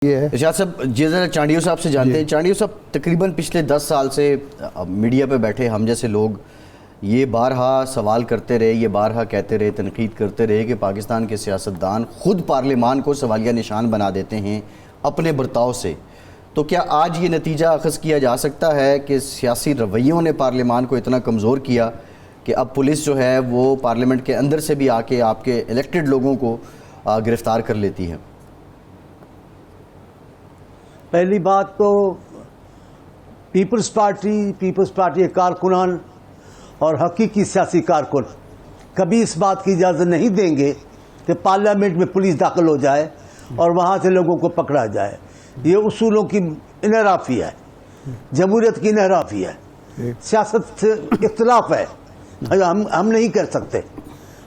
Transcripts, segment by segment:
ارشاد صاحب جی ذرا چانڈیو صاحب سے جانتے ہیں. چانڈیو صاحب تقریباً پچھلے 10 سال سے میڈیا پہ بیٹھے ہم جیسے لوگ یہ بارہا سوال کرتے رہے, یہ بارہا کہتے رہے, تنقید کرتے رہے کہ پاکستان کے سیاستدان خود پارلیمان کو سوالیہ نشان بنا دیتے ہیں اپنے برتاؤ سے. تو کیا آج یہ نتیجہ اخذ کیا جا سکتا ہے کہ سیاسی رویوں نے پارلیمان کو اتنا کمزور کیا کہ اب پولیس جو ہے وہ پارلیمنٹ کے اندر سے بھی آ کے آپ کے الیکٹڈ لوگوں کو گرفتار کر لیتی ہے؟ پہلی بات تو پیپلز پارٹی کے کارکنان اور حقیقی سیاسی کارکن کبھی اس بات کی اجازت نہیں دیں گے کہ پارلیمنٹ میں پولیس داخل ہو جائے اور وہاں سے لوگوں کو پکڑا جائے. یہ اصولوں کی انحرافی ہے, جمہوریت کی انحرافی ہے, سیاست سے اختلاف ہے. ہم نہیں کر سکتے.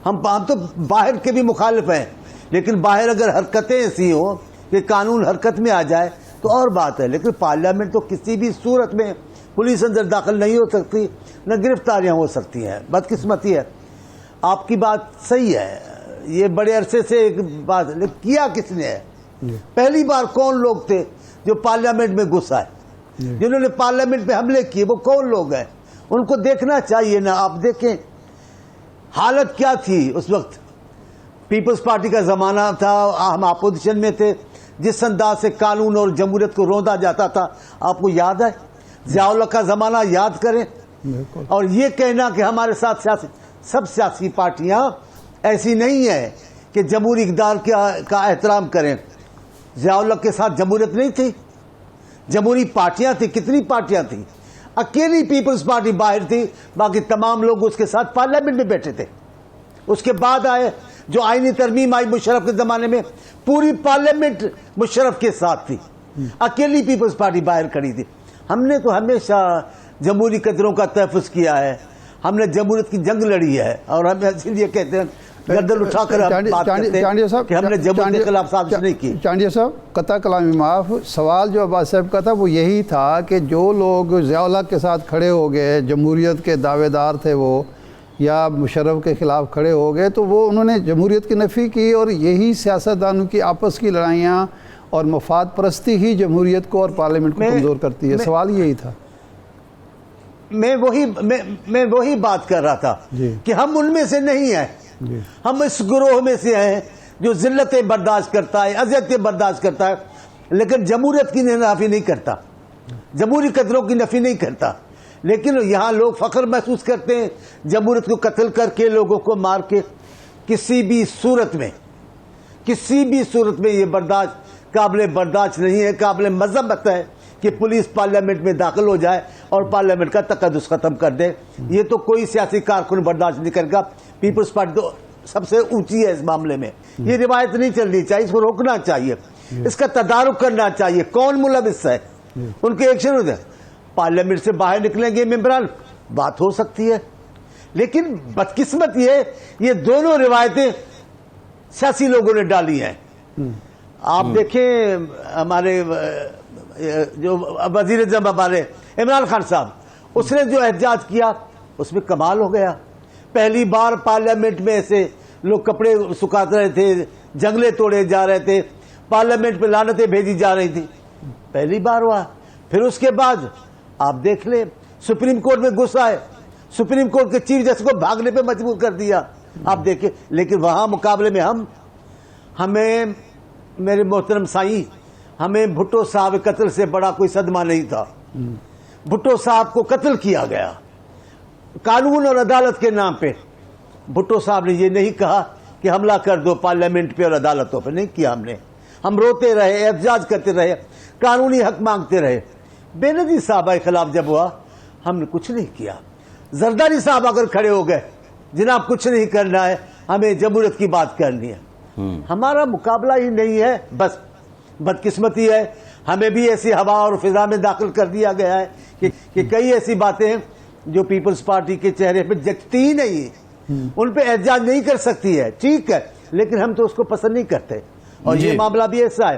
ہم تو باہر کے بھی مخالف ہیں, لیکن باہر اگر حرکتیں ایسی ہوں کہ قانون حرکت میں آ جائے تو اور بات ہے. لیکن پارلیمنٹ تو کسی بھی صورت میں پولیس اندر داخل نہیں ہو سکتی, نہ گرفتاریاں ہو سکتی ہیں. بدقسمتی ہے. آپ کی بات صحیح ہے, یہ بڑے عرصے سے ایک بات ہے, لیکن کیا کس نے ہے؟ پہلی بار کون لوگ تھے جو پارلیمنٹ میں گھس آئے, جنہوں نے پارلیمنٹ پہ حملے کیے؟ وہ کون لوگ ہیں؟ ان کو دیکھنا چاہیے نا. آپ دیکھیں حالت کیا تھی اس وقت. پیپلز پارٹی کا زمانہ تھا, ہم اپوزیشن میں تھے. جس انداز سے قانون اور جمہوریت کو روندا جاتا تھا آپ کو یاد ہے. ضیاء الحق کا زمانہ یاد کریں. اور یہ کہنا کہ ہمارے ساتھ سب سیاسی پارٹیاں ایسی نہیں ہیں کہ جمہوری اقدار کا احترام کریں. ضیاء الحق کے ساتھ جمہوریت نہیں تھی, جمہوری پارٹیاں تھیں. کتنی پارٹیاں تھیں؟ اکیلی پیپلز پارٹی باہر تھی, باقی تمام لوگ اس کے ساتھ پارلیمنٹ میں بیٹھے تھے. اس کے بعد آئے جو آئینی ترمیم آئی مشرف کے زمانے میں, پوری پارلیمنٹ مشرف کے ساتھ تھی, اکیلی پیپلز پارٹی باہر کھڑی تھی. ہم نے تو ہمیشہ جمہوری قدروں کا تحفظ کیا ہے, ہم نے جمہوریت کی جنگ لڑی ہے, اور ہم اسی لیے کہتے ہیں گردن اٹھا کر بات کرتے ہیں کہ ہم نے جمہوریت کے خلاف سازش نہیں کی. چانڈیو صاحب قطع کلامی معاف, سوال جو عباس صاحب کا تھا وہ یہی تھا کہ جو لوگ ضیاء الحق کے ساتھ کھڑے ہو گئے, جمہوریت کے دعوے دار تھے وہ, یا مشرف کے خلاف کھڑے ہو گئے, تو وہ انہوں نے جمہوریت کی نفی کی, اور یہی سیاستدانوں کی آپس کی لڑائیاں اور مفاد پرستی ہی جمہوریت کو اور پارلیمنٹ کو کمزور کرتی ہے. سوال یہی تھا. میں وہی بات کر رہا تھا کہ ہم ان میں سے نہیں ہیں. ہم اس گروہ میں سے ہیں جو ذلتیں برداشت کرتا ہے, اذیتیں برداشت کرتا ہے, لیکن جمہوریت کی نفی نہیں کرتا, جمہوری قدروں کی نفی نہیں کرتا. لیکن یہاں لوگ فخر محسوس کرتے ہیں جمہوریت کو قتل کر کے, لوگوں کو مار کے. کسی بھی صورت میں یہ قابل برداشت نہیں ہے, قابل مذمت ہے کہ پولیس پارلیمنٹ میں داخل ہو جائے اور پارلیمنٹ کا تقدس ختم کر دے. یہ تو کوئی سیاسی کارکن برداشت نہیں کرے گا. پیپلز پارٹی تو سب سے اونچی ہے اس معاملے میں. یہ روایت نہیں چلنی چاہیے, اس کو روکنا چاہیے, اس کا تدارک کرنا چاہیے. کون ملوث ہے, ان کے ایکشن ہوتے ہیں. پارلیمنٹ سے باہر نکلیں گے ممبران, بات ہو سکتی ہے. لیکن بدقسمت یہ دونوں روایتیں سیاسی لوگوں نے ڈالی ہیں. آپ دیکھیں ہمارے جو وزیر اعظم ہمارے عمران خان صاحب, اس نے جو احتجاج کیا اس میں کمال ہو گیا. پہلی بار پارلیمنٹ میں ایسے لوگ کپڑے سکھاتے رہے تھے, جنگلے توڑے جا رہے تھے, پارلیمنٹ پہ لعنتیں بھیجی جا رہی تھی. پہلی بار ہوا. پھر اس کے بعد آپ دیکھ لیں سپریم کورٹ میں گھس آئے, سپریم کورٹ کے چیف جسٹس کو بھاگنے پہ مجبور کر دیا. آپ دیکھیں, لیکن وہاں مقابلے میں ہمیں میرے محترم سائیں, ہمیں بھٹو صاحب قتل سے بڑا کوئی صدمہ نہیں تھا. بھٹو صاحب کو قتل کیا گیا قانون اور عدالت کے نام پہ. بھٹو صاحب نے یہ نہیں کہا کہ حملہ کر دو پارلیمنٹ پہ اور عدالتوں پہ, نہیں کیا ہم نے. ہم روتے رہے, احتجاج کرتے رہے, قانونی حق مانگتے رہے. بے نظیر صاحبہ کے خلاف جب ہوا ہم نے کچھ نہیں کیا. زرداری صاحب اگر کھڑے ہو گئے, جناب کچھ نہیں کرنا ہے, ہمیں جمہوریت کی بات کرنی ہے. ہمارا مقابلہ ہی نہیں ہے. بس بدقسمتی ہے, ہمیں بھی ایسی ہوا اور فضا میں داخل کر دیا گیا ہے کہ کئی ایسی باتیں ہیں جو پیپلز پارٹی کے چہرے پہ جچتی ہی نہیں, ان پہ احتجاج نہیں کر سکتی ہے. ٹھیک ہے, لیکن ہم تو اس کو پسند نہیں کرتے, اور یہ معاملہ بھی ایسا ہے.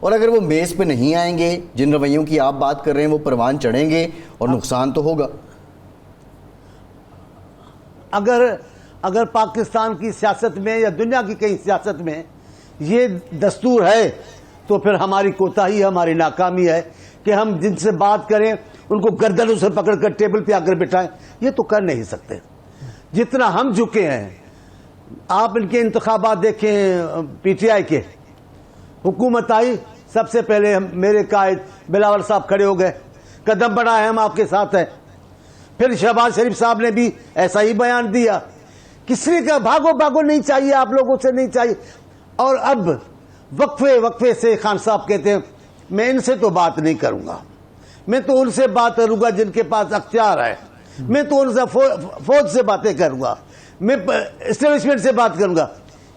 اور اگر وہ میز پہ نہیں آئیں گے، جن رویوں کی آپ بات کر رہے ہیں وہ پروان چڑھیں گے اور نقصان تو ہوگا. اگر پاکستان کی سیاست میں یا دنیا کی کئی سیاست میں یہ دستور ہے تو پھر ہماری کوتاہی، ہماری ناکامی ہے کہ ہم جن سے بات کریں ان کو گردنوں سے پکڑ کر ٹیبل پہ آ کر بٹھائیں. یہ تو کر نہیں سکتے. جتنا ہم جھکے ہیں، آپ ان کے انتخابات دیکھیں، پی ٹی آئی کے، حکومت آئی، سب سے پہلے میرے قائد بلاول صاحب کھڑے ہو گئے، قدم بڑھائے ہم آپ کے ساتھ ہیں. پھر شہباز شریف صاحب نے بھی ایسا ہی بیان دیا. کسی کا بھاگو نہیں چاہیے، آپ لوگوں سے نہیں چاہیے. اور اب وقفے سے خان صاحب کہتے ہیں میں ان سے تو بات نہیں کروں گا، میں تو ان سے بات کروں گا جن کے پاس اختیار ہے، میں تو ان سے فوج سے باتیں کروں گا، میں اسٹیبلشمنٹ سے بات کروں گا.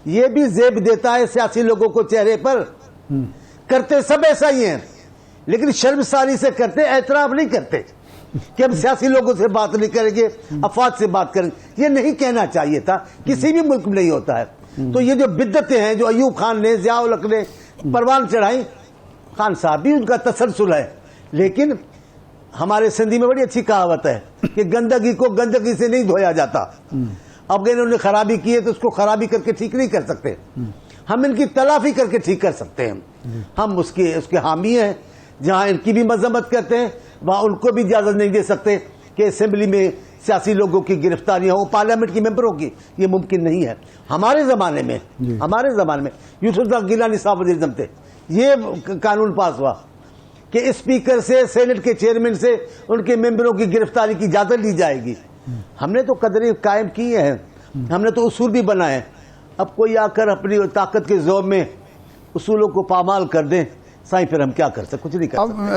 یہ بھی زیب دیتا ہے سیاسی لوگوں کو چہرے پر. کرتے سب ایسا ہی ہیں، لیکن شرمساری سے کرتے، اعتراف نہیں کرتے کہ ہم سیاسی لوگوں سے بات نہیں کریں گے، افواج سے بات کریں گے. یہ نہیں کہنا چاہیے تھا، کسی بھی ملک میں نہیں ہوتا ہے. تو یہ جو بدعتیں ہیں جو ایوب خان نے، ضیاء الحق نے پروان چڑھائی، خان صاحب بھی ان کا تسلسل ہے. لیکن ہمارے سندھی میں بڑی اچھی کہاوت ہے کہ گندگی کو گندگی سے نہیں دھویا جاتا. اب انہوں نے خرابی کی ہے تو اس کو خرابی کر کے ٹھیک نہیں کر سکتے. ہم ان کی تلافی کر کے ٹھیک کر سکتے ہیں. ہم اس کے حامی ہیں. جہاں ان کی بھی مذمت کرتے ہیں وہاں ان کو بھی اجازت نہیں دے سکتے کہ اسمبلی میں سیاسی لوگوں کی گرفتاریاں ہوں، پارلیمنٹ کی ممبروں کی. یہ ممکن نہیں ہے. ہمارے زمانے میں یوسف اللہ گیلانی صاحب وزیر اعظم تھے، یہ قانون پاس ہوا کہ اسپیکر سے، سینٹ کے چیئرمین سے ان کے ممبروں کی گرفتاری کی اجازت لی جائے گی. ہم نے تو قدریں قائم کی ہیں، ہم نے تو اصول بھی بنائے. اب کوئی آ کر اپنی طاقت کے زور میں اصولوں کو پامال کر دیں، سائیں پھر ہم کیا کر سکتے؟ کچھ نہیں کر سکتے.